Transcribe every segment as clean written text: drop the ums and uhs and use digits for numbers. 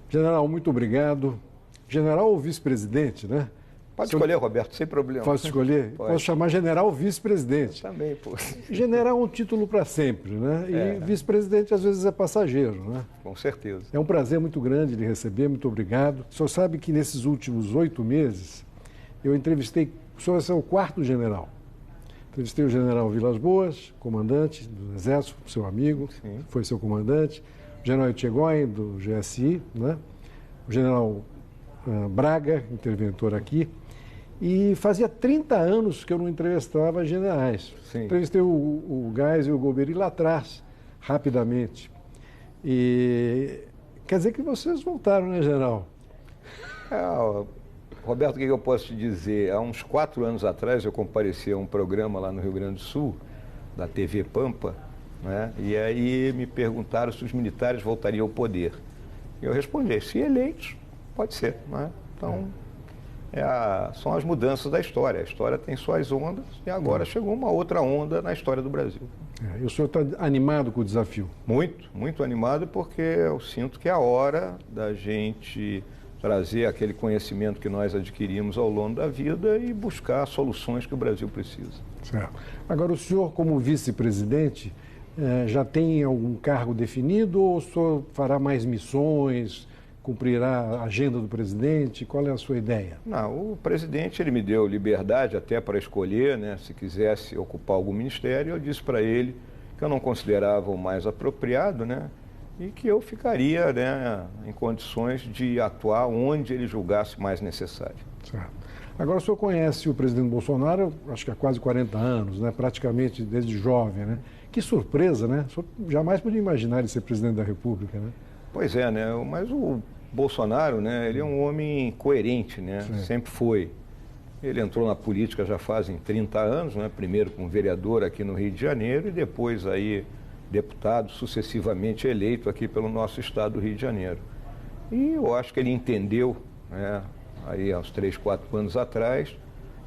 General, muito obrigado. General ou vice-presidente, né? Pode escolher, Roberto, sem problema. Posso escolher? Pode. Posso chamar general vice-presidente. Também, pô. General é um título para sempre, né? E vice-presidente às vezes é passageiro, né? Com certeza. É um prazer muito grande lhe receber, muito obrigado. O senhor sabe que nesses últimos 8 meses eu entrevistei, o senhor é o quarto general. Entrevistei o general Vilas Boas, comandante do Exército, seu amigo, Sim. foi seu comandante. O general Etchegóin, do GSI, né? O general Braga, interventor aqui. E fazia 30 anos que eu não entrevistava generais. Sim. Entrevistei o Geis e o Golbery lá atrás, rapidamente. E quer dizer que vocês voltaram, né, general? Roberto, o que eu posso te dizer? Há uns 4 anos atrás eu compareci a um programa lá no Rio Grande do Sul, da TV Pampa, né? E aí me perguntaram se os militares voltariam ao poder. E eu respondi, se eleitos, pode ser, né? Então... são as mudanças da história. A história tem suas ondas e agora chegou uma outra onda na história do Brasil. E o senhor está animado com o desafio? Muito, muito animado, porque eu sinto que é a hora da gente trazer aquele conhecimento que nós adquirimos ao longo da vida e buscar soluções que o Brasil precisa. Certo. Agora, o senhor, como vice-presidente, já tem algum cargo definido ou o senhor fará mais missões? Cumprirá a agenda do presidente? Qual é a sua ideia? Não, o presidente ele me deu liberdade até para escolher, né, se quisesse ocupar algum ministério. Eu disse para ele que eu não considerava o mais apropriado, né, e que eu ficaria, né, em condições de atuar onde ele julgasse mais necessário. Certo. Agora, o senhor conhece o presidente Bolsonaro, acho que há quase 40 anos, né, praticamente desde jovem, né? Que surpresa, né? O senhor jamais podia imaginar ele ser presidente da República, né? Pois é, né? Mas o Bolsonaro, né? Ele é um homem coerente, né? Sim. Sempre foi. Ele entrou na política já fazem 30 anos, né? Primeiro como vereador aqui no Rio de Janeiro e depois aí deputado sucessivamente eleito aqui pelo nosso estado do Rio de Janeiro. E eu acho que ele entendeu, né? Aí há uns 3, 4 anos atrás,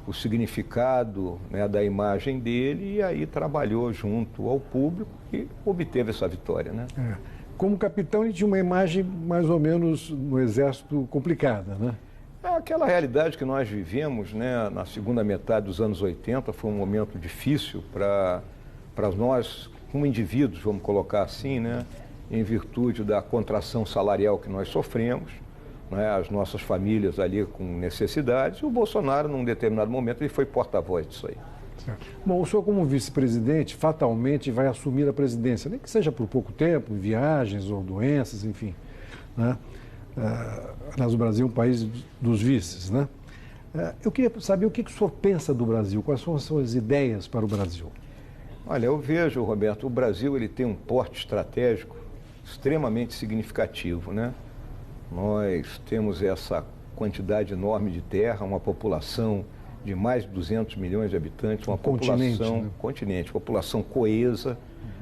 o significado, né, da imagem dele e aí trabalhou junto ao público e obteve essa vitória, né? Como capitão, ele tinha uma imagem mais ou menos no Exército complicada, né? Aquela realidade que nós vivemos, né, na segunda metade dos anos 80 foi um momento difícil para nós, como indivíduos, vamos colocar assim, né, em virtude da contração salarial que nós sofremos, né, as nossas famílias ali com necessidades, e o Bolsonaro, num determinado momento, ele foi porta-voz disso aí. Bom, o senhor como vice-presidente fatalmente vai assumir a presidência, nem que seja por pouco tempo, viagens ou doenças, enfim, né? Aliás, o Brasil é um país dos vices, né? Eu queria saber o que o senhor pensa do Brasil, quais são as suas ideias para o Brasil? Olha, eu vejo, Roberto, o Brasil ele tem um porte estratégico extremamente significativo, né? Nós temos essa quantidade enorme de terra, uma população de mais de 200 milhões de habitantes, uma população coesa,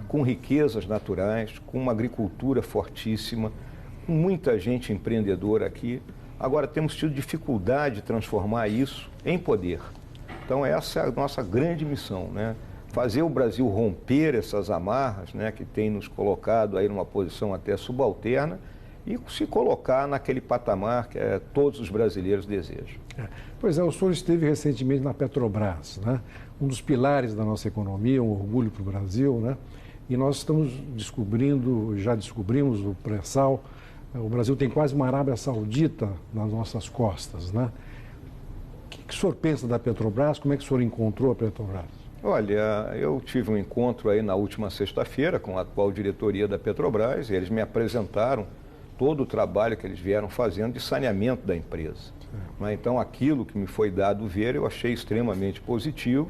com riquezas naturais, com uma agricultura fortíssima, com muita gente empreendedora aqui. Agora, temos tido dificuldade de transformar isso em poder. Então, essa é a nossa grande missão, né? Fazer o Brasil romper essas amarras, né, que tem nos colocado aí numa posição até subalterna e se colocar naquele patamar que todos os brasileiros desejam. Pois é, o senhor esteve recentemente na Petrobras, né? Um dos pilares da nossa economia, um orgulho para o Brasil, né? E nós estamos já descobrimos o pré-sal, o Brasil tem quase uma Arábia Saudita nas nossas costas, né? O que o senhor pensa da Petrobras? Como é que o senhor encontrou a Petrobras? Olha, eu tive um encontro aí na última sexta-feira com a atual diretoria da Petrobras e eles me apresentaram todo o trabalho que eles vieram fazendo de saneamento da empresa. Então, aquilo que me foi dado ver, eu achei extremamente positivo,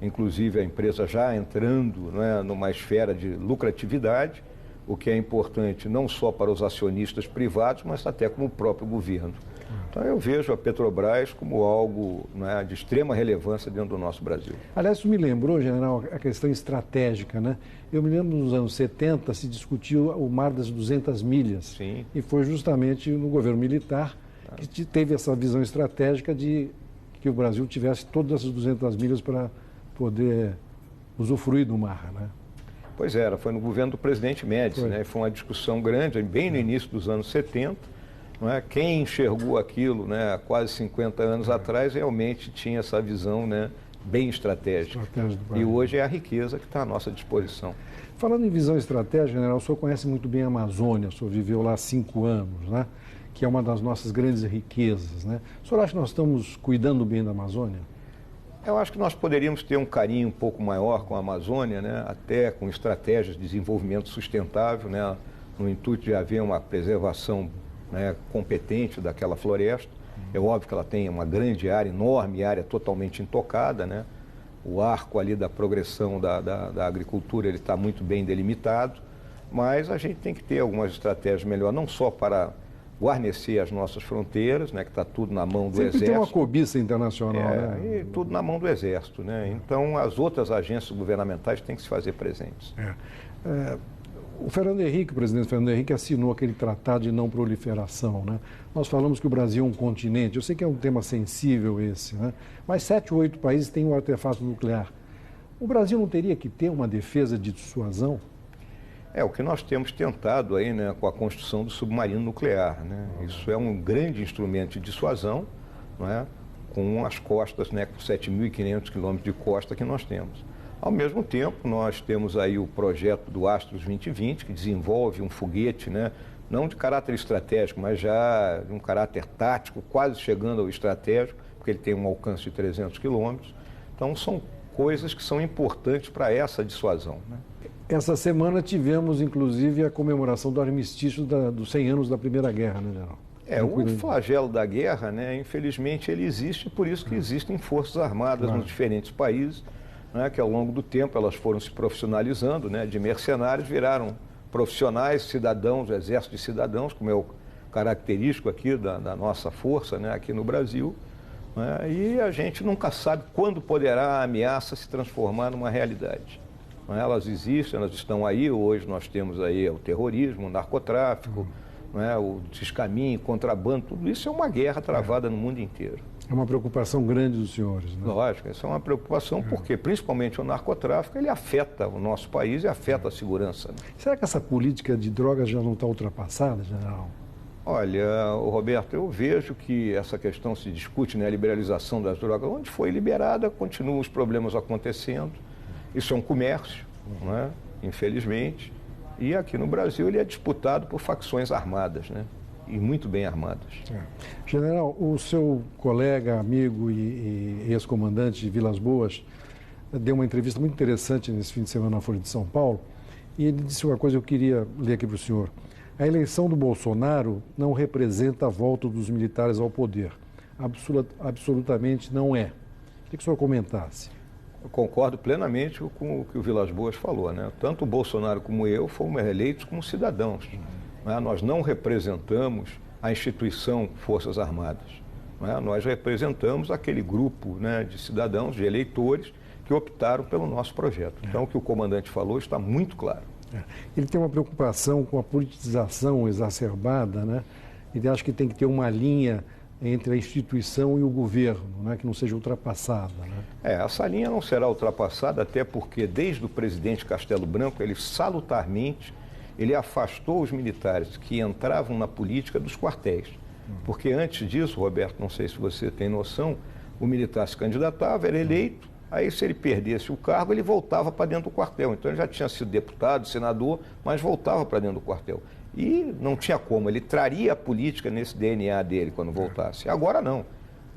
inclusive a empresa já entrando, né, numa esfera de lucratividade, o que é importante não só para os acionistas privados, mas até como o próprio governo. Então, eu vejo a Petrobras como algo, né, de extrema relevância dentro do nosso Brasil. Aliás, isso me lembrou, general, a questão estratégica, né? Eu me lembro nos anos 70 se discutiu o Mar das 200 Milhas. Sim. E foi justamente no governo militar que teve essa visão estratégica de que o Brasil tivesse todas as 200 milhas para poder usufruir do mar, né? Pois era, foi no governo do presidente Médici, né? Foi uma discussão grande, bem no início dos anos 70, não é? Quem enxergou aquilo, né, há quase 50 anos atrás realmente tinha essa visão, né, bem estratégica. E hoje é a riqueza que está à nossa disposição. Falando em visão estratégica, general, o senhor conhece muito bem a Amazônia, o senhor viveu lá há 5 anos, né? Que é uma das nossas grandes riquezas, né? O senhor acha que nós estamos cuidando bem da Amazônia? Eu acho que nós poderíamos ter um carinho um pouco maior com a Amazônia, né? Até com estratégias de desenvolvimento sustentável, né? No intuito de haver uma preservação, né, competente daquela floresta. É óbvio que ela tem uma grande área, enorme área totalmente intocada, né? O arco ali da progressão da agricultura ele está muito bem delimitado, mas a gente tem que ter algumas estratégias melhores, não só para guarnecer as nossas fronteiras, né, que está tudo na mão do Exército. Tem uma cobiça internacional, né? E tudo na mão do Exército, né? Então, as outras agências governamentais têm que se fazer presentes. O Fernando Henrique, o presidente Fernando Henrique, assinou aquele tratado de não proliferação, né? Nós falamos que o Brasil é um continente, eu sei que é um tema sensível esse, né? Mas 7 ou 8 países têm um artefato nuclear. O Brasil não teria que ter uma defesa de dissuasão? O que nós temos tentado aí, né, com a construção do submarino nuclear, né? Isso é um grande instrumento de dissuasão, não é? Com as costas, né, com 7.500 quilômetros de costa que nós temos. Ao mesmo tempo, nós temos aí o projeto do Astros 2020, que desenvolve um foguete, né, não de caráter estratégico, mas já de um caráter tático, quase chegando ao estratégico, porque ele tem um alcance de 300 quilômetros. Então, são coisas que são importantes para essa dissuasão, né? Essa semana tivemos, inclusive, a comemoração do armistício dos 100 anos da Primeira Guerra, né, general? O flagelo da guerra, né, infelizmente, ele existe, por isso que existem forças armadas nos diferentes países, né, que ao longo do tempo elas foram se profissionalizando, né, de mercenários viraram profissionais, cidadãos, exército de cidadãos, como é o característico aqui da nossa força, né, aqui no Brasil, né, e a gente nunca sabe quando poderá a ameaça se transformar numa realidade. Elas existem, elas estão aí, hoje nós temos aí o terrorismo, o narcotráfico, o descaminho, contrabando, tudo isso é uma guerra travada no mundo inteiro. É uma preocupação grande dos senhores, né? Lógico, isso é uma preocupação porque, principalmente o narcotráfico, ele afeta o nosso país e afeta a segurança, né? Será que essa política de drogas já não está ultrapassada, general? Olha, Roberto, eu vejo que essa questão se discute, né, a liberalização das drogas. Onde foi liberada, continuam os problemas acontecendo. Isso é um comércio, né, infelizmente, e aqui no Brasil ele é disputado por facções armadas, né, e muito bem armadas. General, o seu colega, amigo e ex-comandante de Vilas Boas deu uma entrevista muito interessante nesse fim de semana na Folha de São Paulo, e ele disse uma coisa que eu queria ler aqui para o senhor. A eleição do Bolsonaro não representa a volta dos militares ao poder. Absolutamente não é. Queria que o senhor comentasse. Eu concordo plenamente com o que o Vilas Boas falou, né? Tanto o Bolsonaro como eu fomos eleitos como cidadãos, né? Nós não representamos a instituição Forças Armadas, né? Nós representamos aquele grupo, né, de cidadãos, de eleitores que optaram pelo nosso projeto. Então, o que o comandante falou está muito claro. Ele tem uma preocupação com a politização exacerbada, né? Ele acha que tem que ter uma linha entre a instituição e o governo, né, que não seja ultrapassada, né? Essa linha não será ultrapassada, até porque desde o presidente Castelo Branco, ele salutarmente, ele afastou os militares que entravam na política dos quartéis. Porque antes disso, Roberto, não sei se você tem noção, o militar se candidatava, era eleito, aí se ele perdesse o cargo, ele voltava para dentro do quartel. Então ele já tinha sido deputado, senador, mas voltava para dentro do quartel. E não tinha como, ele traria a política nesse DNA dele quando voltasse. Agora não.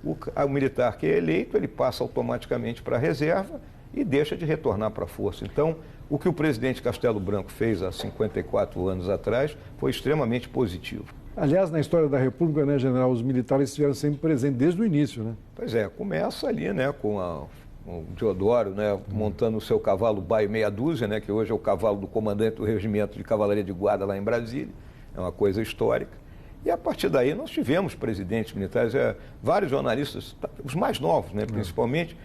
O militar que é eleito, ele passa automaticamente para a reserva e deixa de retornar para a força. Então, o que o presidente Castelo Branco fez há 54 anos atrás foi extremamente positivo. Aliás, na história da República, né, general, os militares estiveram sempre presentes desde o início, né? Pois é, começa ali, né, com o Deodoro, né, montando o seu cavalo baio meia dúzia, né, que hoje é o cavalo do comandante do Regimento de Cavalaria de Guarda lá em Brasília. É uma coisa histórica. E a partir daí nós tivemos presidentes militares, vários jornalistas, os mais novos, né, principalmente,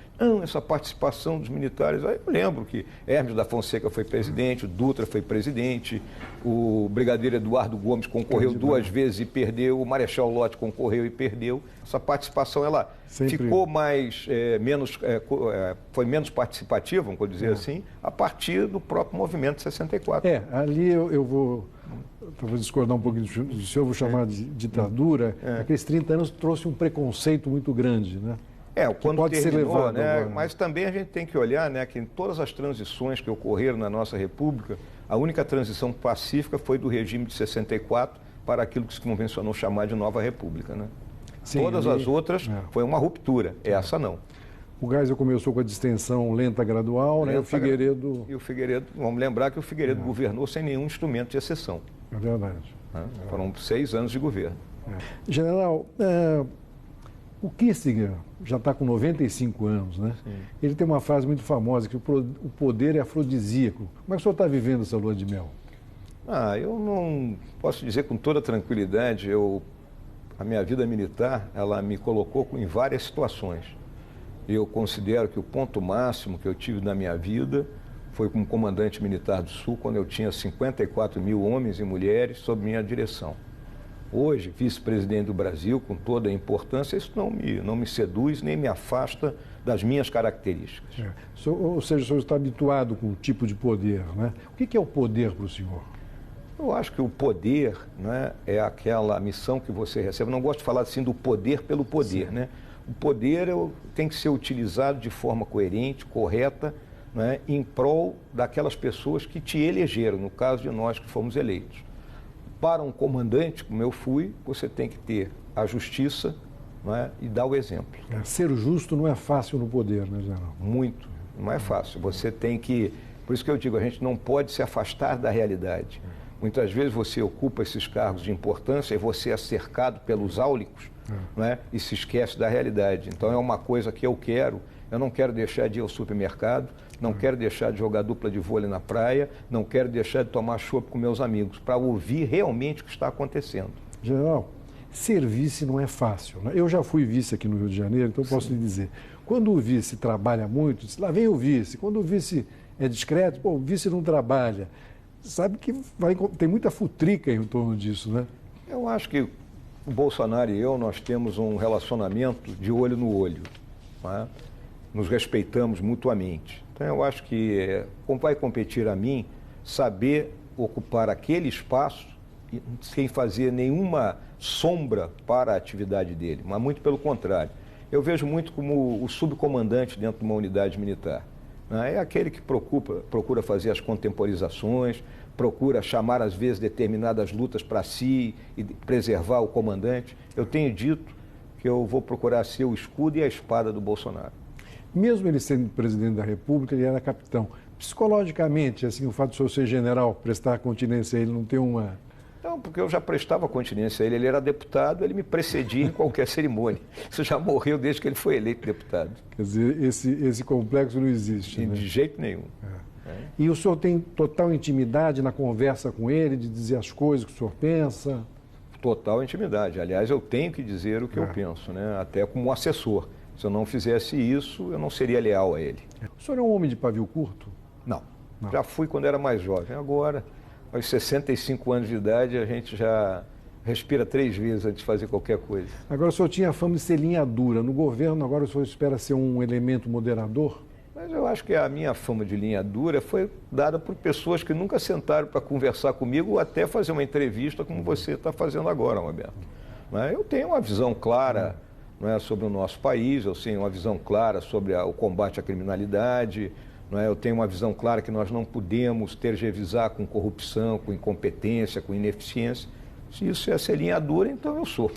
essa participação dos militares. Aí eu lembro que Hermes da Fonseca foi presidente, o Dutra foi presidente, o brigadeiro Eduardo Gomes concorreu 2 vezes e perdeu, o Marechal Lott concorreu e perdeu. Essa participação ela ficou mais, foi menos participativa, vamos dizer assim, a partir do próprio movimento de 64. Ali eu vou talvez discordar um pouquinho do senhor, vou chamar de ditadura, aqueles 30 anos trouxe um preconceito muito grande, né? Quando pode ser terminou, levado né? agora. Mas também a gente tem que olhar, né, que em todas as transições que ocorreram na nossa República, a única transição pacífica foi do regime de 64 para aquilo que se convencionou chamar de Nova República, né? Sim, todas as outras foi uma ruptura, essa não. O Geisel começou com a distensão lenta gradual, né? O Figueiredo... E o Figueiredo, vamos lembrar que o Figueiredo governou sem nenhum instrumento de exceção. É verdade. Né? Foram 6 anos de governo. General, o Kissinger já está com 95 anos, né? Sim. Ele tem uma frase muito famosa, que o poder é afrodisíaco. Como é que o senhor está vivendo essa lua de mel? Eu não posso dizer com toda tranquilidade. A minha vida militar, ela me colocou em várias situações. Eu considero que o ponto máximo que eu tive na minha vida foi como comandante militar do Sul, quando eu tinha 54 mil homens e mulheres sob minha direção. Hoje, vice-presidente do Brasil, com toda a importância, isso não me seduz nem me afasta das minhas características. Ou seja, o senhor está habituado com um tipo de poder, né? O que é o poder para o senhor? Eu acho que o poder, né, é aquela missão que você recebe. Eu não gosto de falar assim do poder pelo poder, né? O poder tem que ser utilizado de forma coerente, correta, né, em prol daquelas pessoas que te elegeram, no caso de nós que fomos eleitos. Para um comandante, como eu fui, você tem que ter a justiça, né, e dar o exemplo. Ser justo não é fácil no poder, né, general? Muito, não é fácil. Você tem que... Por isso que eu digo, a gente não pode se afastar da realidade. Muitas vezes você ocupa esses cargos de importância e você é cercado pelos áulicos, né, e se esquece da realidade. Então é uma coisa que eu não quero deixar de ir ao supermercado, não quero deixar de jogar dupla de vôlei na praia, não quero deixar de tomar chopp com meus amigos, para ouvir realmente o que está acontecendo. General, ser vice não é fácil, né? Eu já fui vice aqui no Rio de Janeiro, então eu posso lhe dizer, quando o vice trabalha muito, lá vem o vice, quando o vice é discreto, o vice não trabalha, sabe que tem muita futrica em torno disso, né? Eu acho que o Bolsonaro e eu, nós temos um relacionamento de olho no olho, né? Nos respeitamos mutuamente. Então, eu acho que vai competir a mim saber ocupar aquele espaço sem fazer nenhuma sombra para a atividade dele, mas muito pelo contrário. Eu vejo muito como o subcomandante dentro de uma unidade militar. É aquele que procura fazer as contemporizações, procura chamar, às vezes, determinadas lutas para si e preservar o comandante. Eu tenho dito que eu vou procurar ser o escudo e a espada do Bolsonaro. Mesmo ele sendo presidente da República, ele era capitão. Psicologicamente, assim, o fato de o senhor ser general, prestar continência a ele, não tem uma... Não, porque eu já prestava continência a ele. Ele era deputado, ele me precedia em qualquer cerimônia. Isso já morreu desde que ele foi eleito deputado. Quer dizer, esse complexo não existe, né? De jeito nenhum. E o senhor tem total intimidade na conversa com ele, de dizer as coisas que o senhor pensa? Total intimidade. Aliás, eu tenho que dizer o que eu penso, né? Até como assessor. Se eu não fizesse isso, eu não seria leal a ele. O senhor é um homem de pavio curto? Não. Já fui quando era mais jovem. Agora, aos 65 anos de idade, a gente já respira 3 vezes antes de fazer qualquer coisa. Agora, o senhor tinha fama de ser linha dura. No governo, agora o senhor espera ser um elemento moderador? Mas eu acho que a minha fama de linha dura foi dada por pessoas que nunca sentaram para conversar comigo ou até fazer uma entrevista como você está fazendo agora, Roberto. Eu tenho uma visão clara, sobre o nosso país, eu tenho uma visão clara sobre o combate à criminalidade, eu tenho uma visão clara que nós não podemos tergiversar com corrupção, com incompetência, com ineficiência. Se isso é ser linha dura, então eu sou.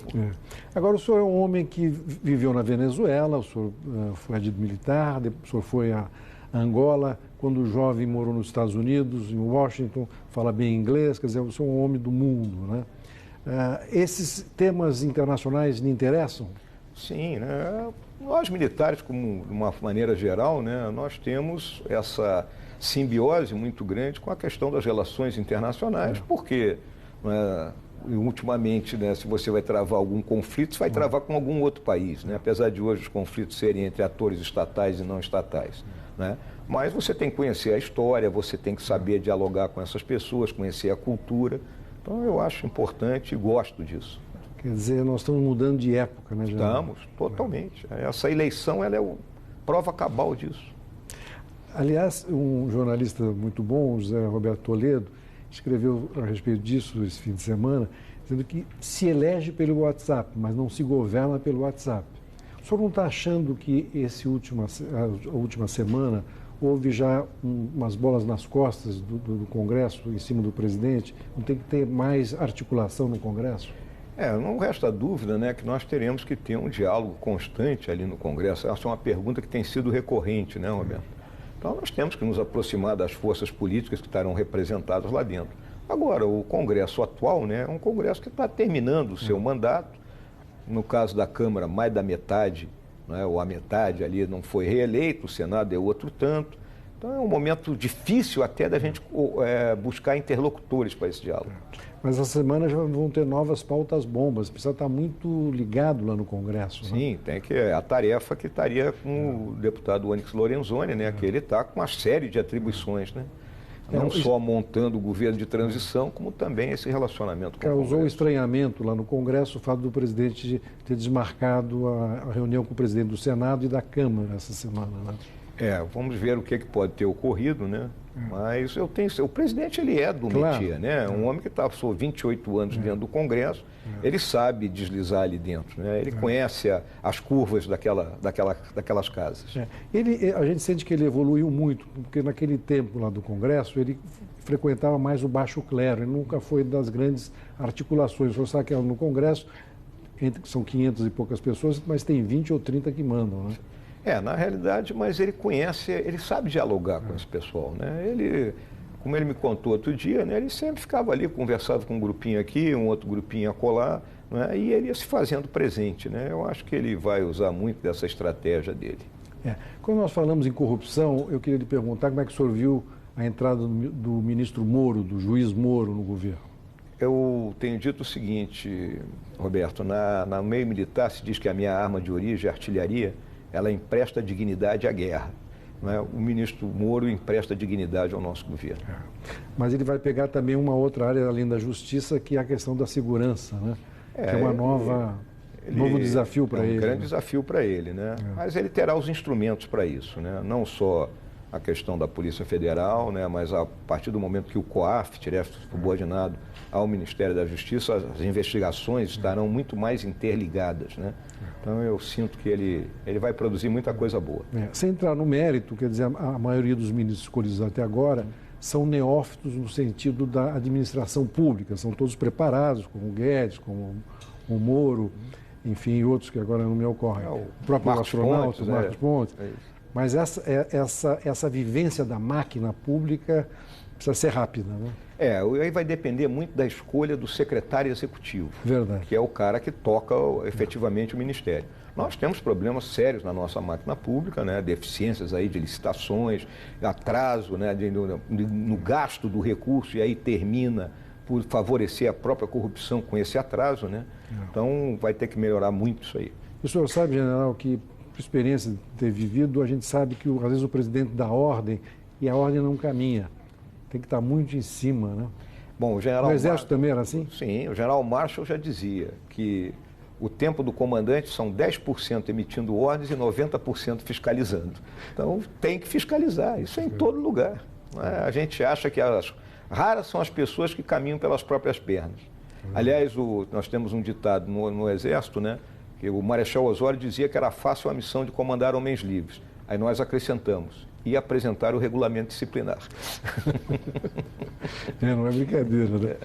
Agora, o senhor é um homem que viveu na Venezuela, o senhor foi adido militar, o senhor foi a Angola, quando jovem morou nos Estados Unidos, em Washington, fala bem inglês, quer dizer, o senhor é um homem do mundo, né? Esses temas internacionais lhe interessam? Sim, né? Nós militares, como de uma maneira geral, né, nós temos essa simbiose muito grande com a questão das relações internacionais, porque ultimamente, né, se você vai travar algum conflito, você vai travar com algum outro país, né? Apesar de hoje os conflitos serem entre atores estatais e não estatais, né? Mas você tem que conhecer a história, você tem que saber dialogar com essas pessoas, conhecer a cultura. Então eu acho importante e gosto disso. Quer dizer, nós estamos mudando de época, né, general? Estamos, totalmente. Essa eleição ela é prova cabal disso. Aliás, um jornalista muito bom, José Roberto Toledo, escreveu a respeito disso esse fim de semana, dizendo que se elege pelo WhatsApp, mas não se governa pelo WhatsApp. O senhor não está achando que a última semana houve já umas bolas nas costas do Congresso em cima do presidente? Não tem que ter mais articulação no Congresso? Não resta dúvida, né, que nós teremos que ter um diálogo constante ali no Congresso. Essa é uma pergunta que tem sido recorrente, né, Roberto? Então, nós temos que nos aproximar das forças políticas que estarão representadas lá dentro. Agora, o Congresso atual, né, é um Congresso que está terminando o seu mandato. No caso da Câmara, mais da metade, né, ou a metade ali não foi reeleito, o Senado é outro tanto. Então, é um momento difícil até da gente buscar interlocutores para esse diálogo. Mas essa semana já vão ter novas pautas bombas, precisa estar muito ligado lá no Congresso. Sim, né? tem que a tarefa que estaria com o deputado Onyx Lorenzoni, né, que ele está com uma série de atribuições, né? Não só montando o governo de transição, como também esse relacionamento com o Congresso. Causou estranhamento lá no Congresso o fato do presidente ter desmarcado a reunião com o presidente do Senado e da Câmara essa semana, né? Vamos ver o que pode ter ocorrido, né? Mas o presidente, ele é do métier, né? Um homem que passou 28 anos dentro do Congresso, ele sabe deslizar ali dentro, né? Ele conhece as curvas daquelas casas. A gente sente que ele evoluiu muito, porque naquele tempo lá do Congresso, ele frequentava mais o baixo clero, ele nunca foi das grandes articulações. Você sabe que no Congresso são 500 e poucas pessoas, mas tem 20 ou 30 que mandam, né? Na realidade, mas ele sabe dialogar com esse pessoal, né? Como ele me contou outro dia, né, ele sempre ficava ali, conversava com um grupinho aqui, um outro grupinho acolá, né, e ele ia se fazendo presente, né? Eu acho que ele vai usar muito dessa estratégia dele. Quando nós falamos em corrupção, eu queria lhe perguntar como é que o senhor viu a entrada do ministro Moro, do juiz Moro no governo. Eu tenho dito o seguinte, Roberto, no meio militar se diz que a minha arma de origem, a artilharia, ela empresta dignidade à guerra. Né? O ministro Moro empresta dignidade ao nosso governo. Mas ele vai pegar também uma outra área além da justiça, que é a questão da segurança, né? Que é uma novo desafio para ele. É um grande desafio para ele, né? Mas ele terá os instrumentos para isso, né? Não só a questão da Polícia Federal, né? Mas a partir do momento que o COAF estiver subordinado ao Ministério da Justiça, as investigações estarão muito mais interligadas, né? Então eu sinto que ele vai produzir muita coisa boa. Sem entrar no mérito, quer dizer, a maioria dos ministros escolhidos até agora são neófitos no sentido da administração pública, são todos preparados, como o Guedes, como o Moro, enfim, outros que agora não me ocorrem. O próprio astronauta, o Marcos Pontes. Mas essa vivência da máquina pública precisa ser rápida, né? Aí vai depender muito da escolha do secretário executivo. Verdade. Que é o cara que toca efetivamente o ministério. Nós temos problemas sérios na nossa máquina pública, né? Deficiências aí de licitações, atraso, né? no gasto do recurso, e aí termina por favorecer a própria corrupção com esse atraso, né? Então vai ter que melhorar muito isso aí. O senhor sabe, general, que por experiência de ter vivido, a gente sabe que às vezes o presidente dá ordem e a ordem não caminha. Tem que estar muito em cima, né? Bom, o general Exército também era assim? Sim, o general Marshall já dizia que o tempo do comandante são 10% emitindo ordens e 90% fiscalizando. Então, tem que fiscalizar, isso é em todo lugar. Né? A gente acha que raras são as pessoas que caminham pelas próprias pernas. Aliás, nós temos um ditado no Exército, né? Que o Marechal Osório dizia que era fácil a missão de comandar homens livres. Aí nós acrescentamos: e apresentar o regulamento disciplinar. Não é brincadeira, né?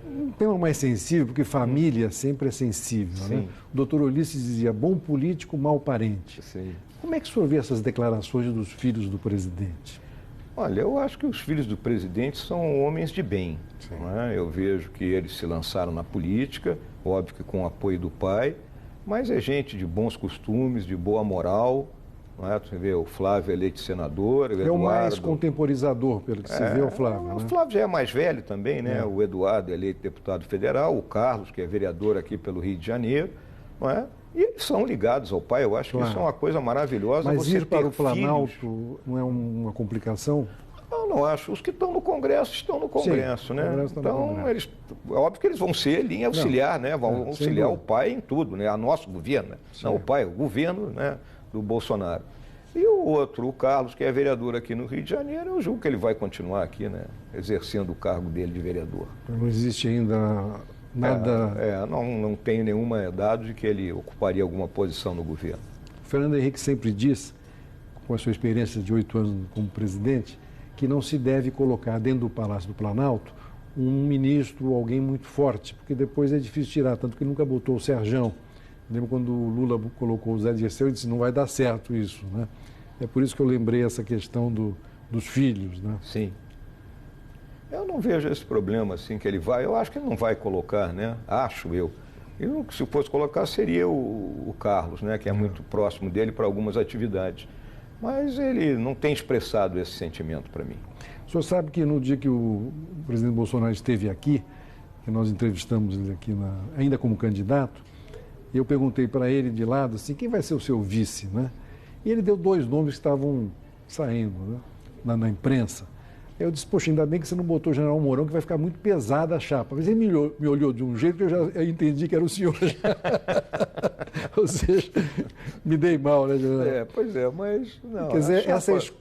Um tema mais sensível, porque família sempre é sensível, né? O doutor Ulisses dizia: bom político, mau parente. Sim. Como é que o senhor vê essas declarações dos filhos do presidente? Olha, eu acho que os filhos do presidente são homens de bem. Né? Eu vejo que eles se lançaram na política, óbvio que com o apoio do pai, mas é gente de bons costumes, de boa moral. Não é? Você vê o Flávio eleito senador, o Eduardo... É o mais contemporizador, pelo que se vê, o Flávio. O Flávio já é mais velho também, né? O Eduardo eleito deputado federal, o Carlos, que é vereador aqui pelo Rio de Janeiro, não é? E eles são ligados ao pai, eu acho que isso é uma coisa maravilhosa. Mas você ir para o Planalto filhos... não é uma complicação? Eu não acho. Os que estão no Congresso estão no Congresso, né? Então, óbvio que eles vão ser linha auxiliar, né? Vão auxiliar o pai em tudo, né? A nosso governo, né? Não o pai, o governo, né? Do Bolsonaro. E o outro, o Carlos, que é vereador aqui no Rio de Janeiro, eu julgo que ele vai continuar aqui, né, exercendo o cargo dele de vereador. Não existe ainda nada... Não tenho nenhuma dado de que ele ocuparia alguma posição no governo. O Fernando Henrique sempre diz, com a sua experiência de 8 anos como presidente, que não se deve colocar dentro do Palácio do Planalto um ministro, alguém muito forte, porque depois é difícil tirar, tanto que ele nunca botou o Serjão. Lembro quando o Lula colocou o Zé Dirceu, ele disse, não vai dar certo isso, né? É por isso que eu lembrei essa questão dos filhos, né? Sim. Eu não vejo esse problema assim que ele vai, eu acho que ele não vai colocar, né? Acho eu. Eu, se fosse colocar, seria o Carlos, né? Que é muito próximo dele para algumas atividades. Mas ele não tem expressado esse sentimento para mim. O senhor sabe que no dia que o presidente Bolsonaro esteve aqui, que nós entrevistamos ele aqui ainda como candidato, eu perguntei para ele de lado assim, quem vai ser o seu vice, né? E ele deu 2 nomes que estavam saindo, né, na imprensa. Eu disse, poxa, ainda bem que você não botou o general Mourão, que vai ficar muito pesada a chapa. Mas ele me olhou de um jeito que eu já entendi que era o senhor. Ou seja, me dei mal, né, general? Pois é, mas... Não, quer dizer,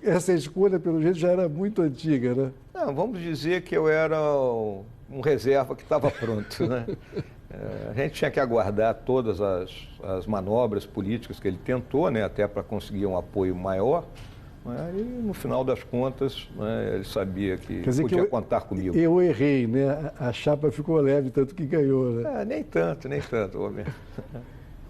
essa escolha, pelo jeito, já era muito antiga, né? Não, vamos dizer que eu era um reserva que estava pronto, né? A gente tinha que aguardar todas as manobras políticas que ele tentou, né, até para conseguir um apoio maior. E no final das contas, né, ele sabia que podia contar comigo. Eu errei, né? A chapa ficou leve, tanto que ganhou, né? Nem tanto, Roberto.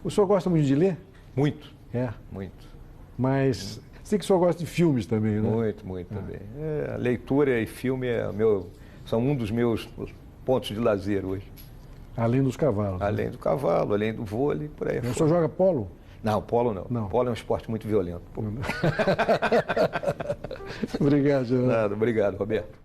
O senhor gosta muito de ler? Muito. É? Muito. Mas sei que o senhor gosta de filmes também, né? Muito também. A leitura e filme são um dos meus pontos de lazer hoje. Além dos cavalos. Além do cavalo, além do vôlei, por aí. O senhor joga polo? Não, polo não. Polo é um esporte muito violento. Obrigado, Geraldo. Nada, obrigado, Roberto.